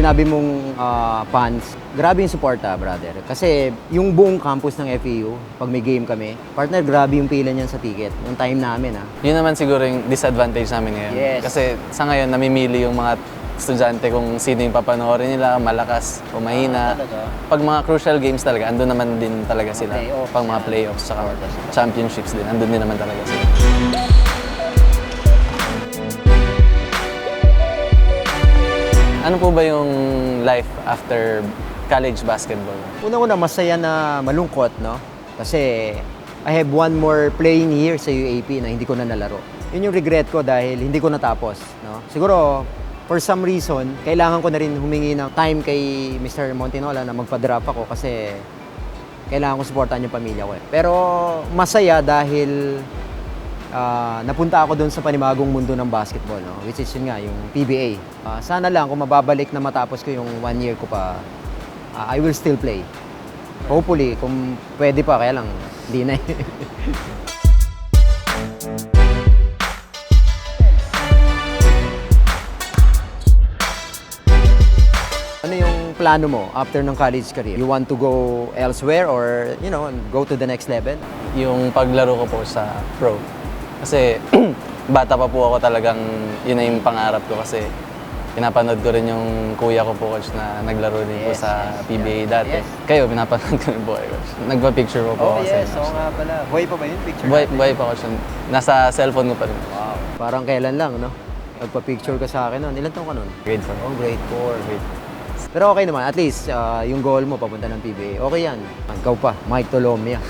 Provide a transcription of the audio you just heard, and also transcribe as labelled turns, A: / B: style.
A: sinabi mong fans, grabe yung suporta, brother. Kasi yung buong campus ng FEU, pag may game kami, partner, grabe yung pila niyan sa ticket. Yung time namin, ha.
B: Yun naman siguro yung disadvantage namin ngayon.
A: Yes.
B: Kasi sa ngayon, namimili yung mga estudyante kung sino yung papanoorin nila, malakas o mahina. Pag mga crucial games talaga, andun naman din talaga sila.
A: Playoffs.
B: Pag mga playoffs, saka championships din, andun din naman talaga sila. Ano po ba yung life after college basketball?
A: Una-una, masaya na malungkot, no? Kasi I have one more playing year sa UAP na hindi ko na nalaro. Yun yung regret ko dahil hindi ko natapos, no? Siguro, for some reason, kailangan ko na rin humingi ng time kay Mr. Montinola na magpa-drop ako kasi kailangan ko supportan yung pamilya ko. Pero masaya dahil napunta ako doon sa panibagong mundo ng basketball, no? Which is yun nga, yung PBA. Sana lang kung mababalik na matapos ko yung 1 year ko pa, I will still play. Hopefully, kung pwede pa, kaya lang, hindi na. Ano yung plano mo after ng college career? You want to go elsewhere or, you know, go to the next level?
B: Yung paglaro ko po sa pro. Kasi bata pa po ako, talagang yun na yung pangarap ko kasi pinapanood ko rin yung kuya ko po, coach, na naglaro din po sa PBA dati.
A: Yes.
B: Kayo, pinapanood ko rin po kayo, coach. Nagpa-picture po po ako sa inyo.
A: nga pala. Buhay pa ba yun? Picture
B: Buhay pa, coach. Nasa cellphone ko pa rin.
A: Wow. Parang kailan lang, no? Nagpa-picture ka sa akin nun. Ilan taong ka nun?
B: Grade 4.
A: Oh, grade 4. Pero okay naman. At least, yung goal mo papunta ng PBA. Okay yan. Ikaw pa, Mike Tolomia.